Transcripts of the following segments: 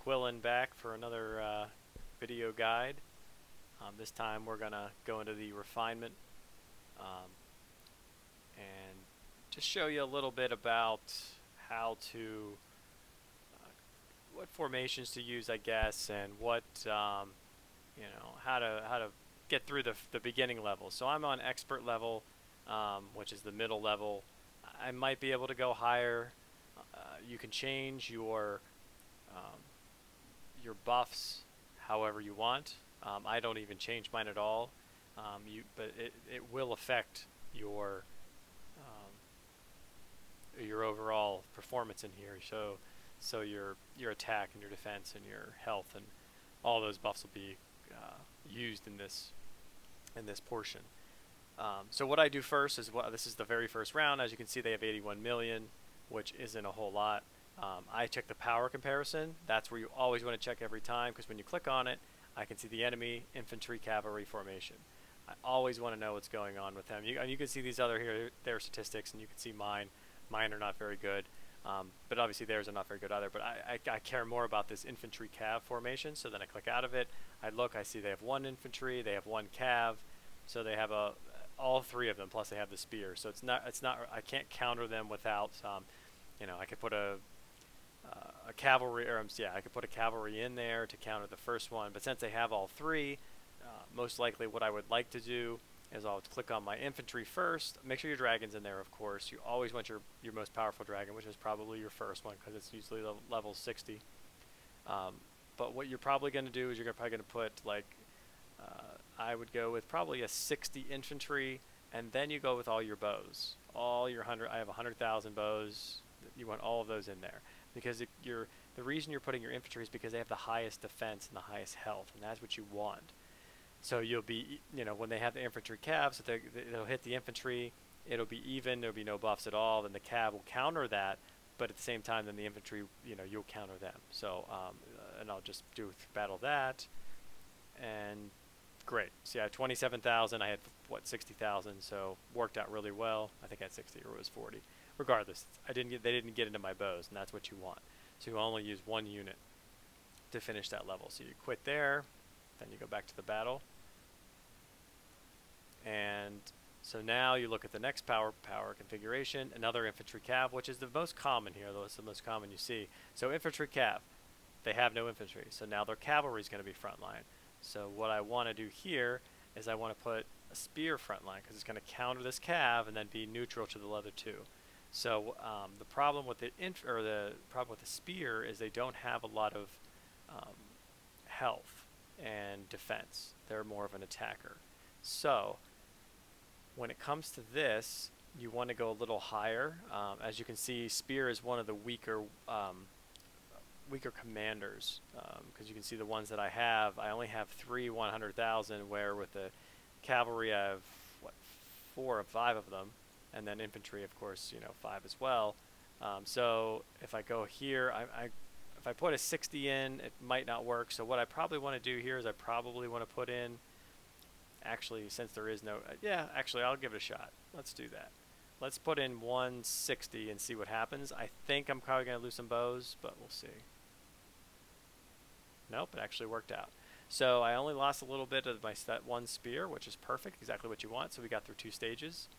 Quillen back for another video guide. This time we're going to go into the refinement um, and just show you a little bit about how to, what formations to use, I guess, and what, how to get through the beginning level. So I'm on expert level, which is the middle level. I might be able to go higher. You can change um, your buffs however you want. I don't even change mine at all. But it will affect your overall performance in here. So your attack and your defense and your health and all those buffs will be used in this portion. So what I do first is this is the very first round. As you can see, they have 81 million, which isn't a whole lot. I check the power comparison. That's where you always want to check every time, because when you click on it, I can see the enemy, infantry, cavalry formation. I always want to know what's going on with them. And you can see these their statistics, and you can see mine. Mine are not very good, but obviously theirs are not very good either. But I care more about this infantry cav formation. So then I click out of it. I look. I see they have one infantry. They have one cav. So they have all three of them. Plus they have the spear. So it's not. I can't counter them without. I could put a cavalry, I could put a cavalry in there to counter the first one. But since they have all three, most likely what I would like to do is I'll click on my infantry first. Make sure your dragon's in there, of course. You always want your most powerful dragon, which is probably your first one, because it's usually level 60. But what you're probably going to do is you're probably going to put, like, I would go with probably a 60 infantry, and then you go with all your bows. All your 100, I have 100,000 bows. You want all of those in there, because the reason you're putting your infantry is because they have the highest defense and the highest health, and that's what you want. So you'll be, when they have the infantry calves, they'll hit the infantry, it'll be even, there'll be no buffs at all, then the cav will counter that, but at the same time, then the infantry, you'll counter them. So, and I'll just do battle that, and great. So yeah, 27,000, I had, 60,000, so worked out really well. I think I had 60 or it was 40. Regardless, they didn't get into my bows, and that's what you want. So you only use one unit to finish that level. So you quit there, then you go back to the battle. And so now you look at the next power configuration, another infantry cav, which is the most common here, though it's the most common you see. So infantry cav, they have no infantry, so now their cavalry is going to be frontline. So what I want to do here is I want to put a spear frontline, because it's going to counter this cav and then be neutral to the other two. So the problem with the spear is they don't have a lot of health and defense. They're more of an attacker. So when it comes to this, you want to go a little higher. As you can see, spear is one of the weaker commanders, because you can see the ones that I only have 3 100,000, where with the cavalry I have 4 or 5 of them, and then infantry, of course, 5 as well. So if I go here, if I put a 60 in, it might not work. So what I probably want to do here is I probably want to put in, actually, since there is no, actually I'll give it a shot. Let's do that. Let's put in 160 and see what happens. I think I'm probably going to lose some bows, but we'll see. Nope, it actually worked out. So I only lost a little bit of that one spear, which is perfect, exactly what you want. So we got through 2 stages.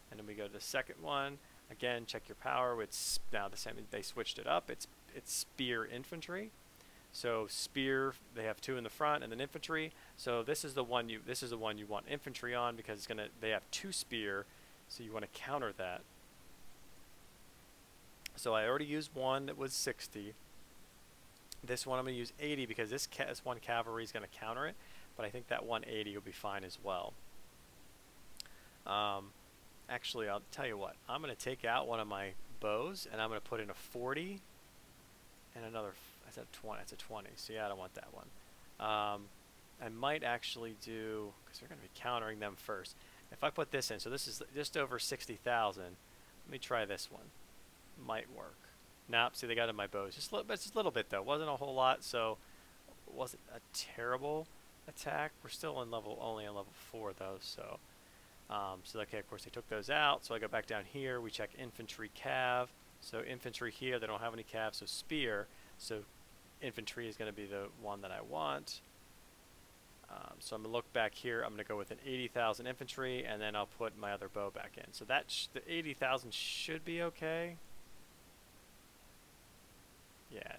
And then we go to the second one. Again, check your power. It's now the same. They switched it up. It's spear infantry. So spear, they have 2 in the front, and then infantry. So this is the one you want infantry on, because they have 2 spear, so you want to counter that. So I already used one that was 60. This one I'm going to use 80, because this one cavalry is going to counter it, but I think that 180 will be fine as well. Actually, I'll tell you what. I'm going to take out one of my bows, and I'm going to put in a 40 and another. I said 20. It's a 20. So yeah, I don't want that one. I might actually do, because we're going to be countering them first. If I put this in, so this is just over 60,000. Let me try this one. Might work. Nope. See, they got in my bows. Just a little bit though. Wasn't a whole lot, so it wasn't a terrible attack. We're still only on level 4 though, so. Okay, of course they took those out. So I go back down here. We check infantry cav. So infantry here, they don't have any cav, so spear. So infantry is going to be the one that I want. So I'm going to look back here. I'm going to go with an 80,000 infantry, and then I'll put my other bow back in. So that the 80,000 should be okay. Yeah,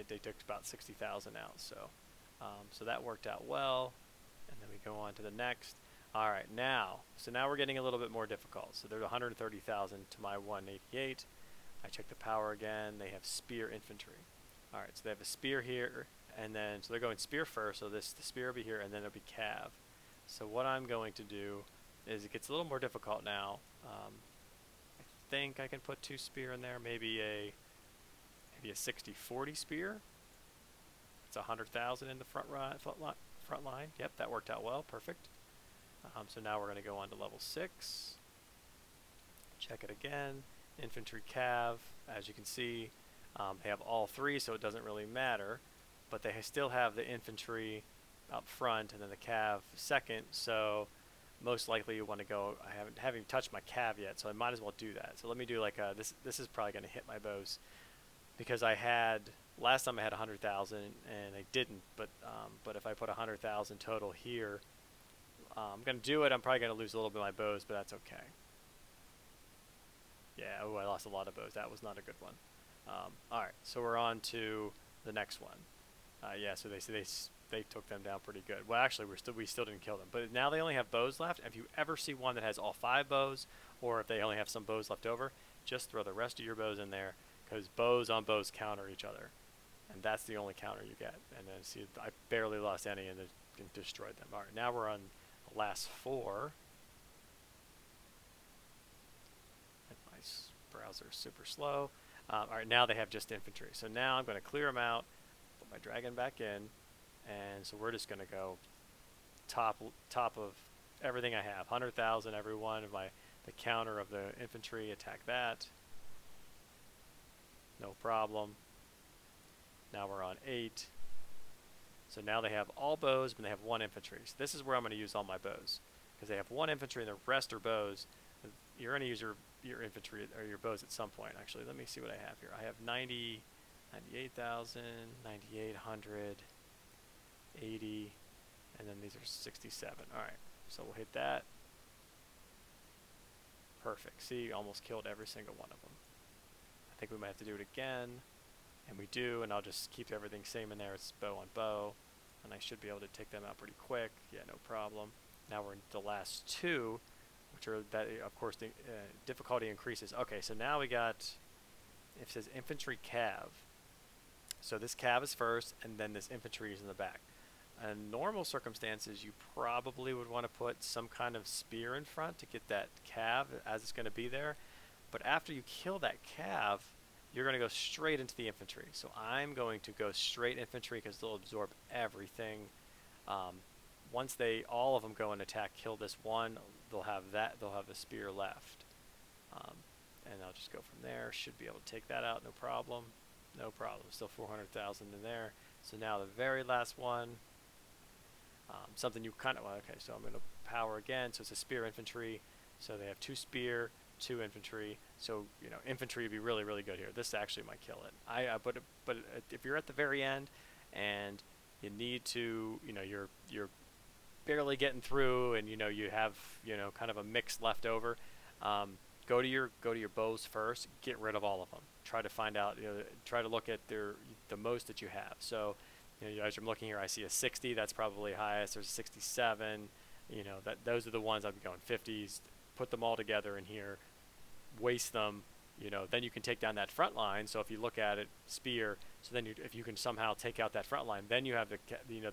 they took about 60,000 out. So that worked out well. And then we go on to the next. All right, now we're getting a little bit more difficult. So they're 130,000 to my 188. I check the power again. They have spear infantry. All right, so they have a spear here. And then, so they're going spear first, so the spear will be here, and then it'll be cav. So what I'm going to do is, it gets a little more difficult now. I think I can put 2 spear in there, maybe a 60-40 spear. It's 100,000 in the front line. Yep, that worked out well, perfect. So now we're going to go on to level 6. Check it again. Infantry cav, as you can see, they have all 3, so it doesn't really matter. But they still have the infantry up front and then the cav second, so most likely you want to go. I haven't even touched my cav yet, so I might as well do that. So let me do like this is probably going to hit my bows, because last time I had 100,000 and I didn't, but if I put 100,000 total here, I'm going to do it. I'm probably going to lose a little bit of my bows, but that's okay. Yeah, oh, I lost a lot of bows. That was not a good one. All right, so we're on to the next one. Yeah, so they took them down pretty good. Well, actually, we still didn't kill them, but now they only have bows left. If you ever see one that has all 5 bows, or if they only have some bows left over, just throw the rest of your bows in there, because bows on bows counter each other, and that's the only counter you get. And then see, I barely lost any and destroyed them. All right, now we're on the last 4. And my browser is super slow. All right, now they have just infantry. So now I'm going to clear them out, put my dragon back in, and so we're just going to go top of everything I have. 100,000 every one of the counter of the infantry, attack that. No problem. Now we're on 8. So now they have all bows, but they have 1 infantry. So this is where I'm going to use all my bows, because they have 1 infantry and the rest are bows. You're going to use your infantry or your bows at some point. Actually, let me see what I have here. I have 98,000, 9,800, 80, and then these are 67. All right, so we'll hit that. Perfect. See, almost killed every single one of them. I think we might have to do it again, and we do, and I'll just keep everything same in there. It's bow on bow, and I should be able to take them out pretty quick. Yeah, no problem. Now we're in the last 2, which are that, of course, the difficulty increases. Okay, so now we got, it says infantry cav. So this cav is first, and then this infantry is in the back. In normal circumstances, you probably would want to put some kind of spear in front to get that cav as it's going to be there. But after you kill that cav, you're going to go straight into the infantry. So I'm going to go straight infantry because they'll absorb everything. Once all of them go and attack, kill this one, they'll have the spear left. And I'll just go from there. Should be able to take that out, no problem. No problem. Still 400,000 in there. So now the very last one. Something you kind of, okay, so I'm going to power again. So it's a spear infantry. So they have 2 spear, 2 infantry. So, infantry would be really, really good here. This actually might kill it. But if you're at the very end and you need to, you're barely getting through, and you have kind of a mix left over, go to your bows first. Get rid of all of them. Try to find out. Try to look at the most that you have. So, as I'm looking here, I see a 60. That's probably highest. There's a 67. Those are the ones I'd be going 50s. Put them all together in here. Waste them. Then you can take down that front line. So if you look at it, spear. So then if you can somehow take out that front line, then you have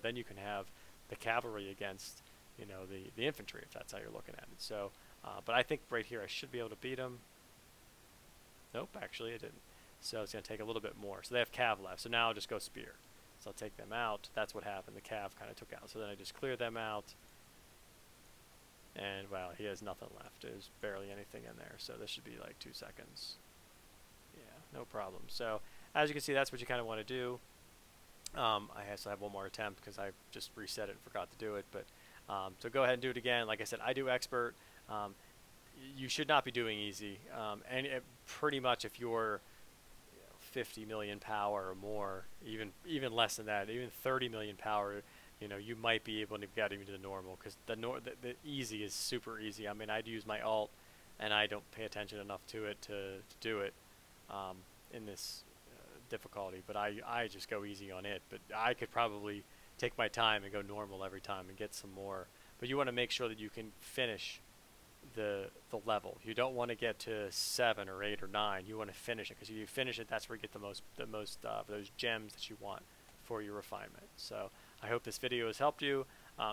then you can have the cavalry against the infantry, if that's how you're looking at it. So but I think right here I should be able to beat them. Nope, actually I didn't. So it's going to take a little bit more. So they have cav left. So now I'll just go spear. So I'll take them out. That's what happened. The cav kind of took out. So then I just clear them out. And, well, he has nothing left. There's barely anything in there. So this should be like 2 seconds. Yeah, no problem. So as you can see, that's what you kind of want to do. I also have one more attempt because I just reset it and forgot to do it. But so go ahead and do it again. Like I said, I do expert. You should not be doing easy. And pretty much if you're 50 million power or more, even less than that, even 30 million power, you might be able to get into the normal, because the easy is super easy. I mean, I'd use my alt, and I don't pay attention enough to it to do it in this difficulty, but I just go easy on it. But I could probably take my time and go normal every time and get some more. But you want to make sure that you can finish the level. You don't want to get to 7 or 8 or 9. You want to finish it, because if you finish it, that's where you get the most those gems that you want for your refinement. So I hope this video has helped you.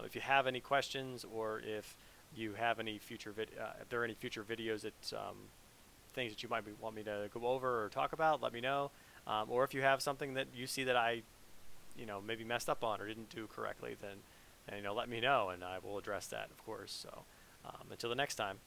If you have any questions, or if you have any future if there are any future videos that things that you might want me to go over or talk about, let me know. Or if you have something that you see that I maybe messed up on or didn't do correctly, then let me know, and I will address that, of course. So until the next time.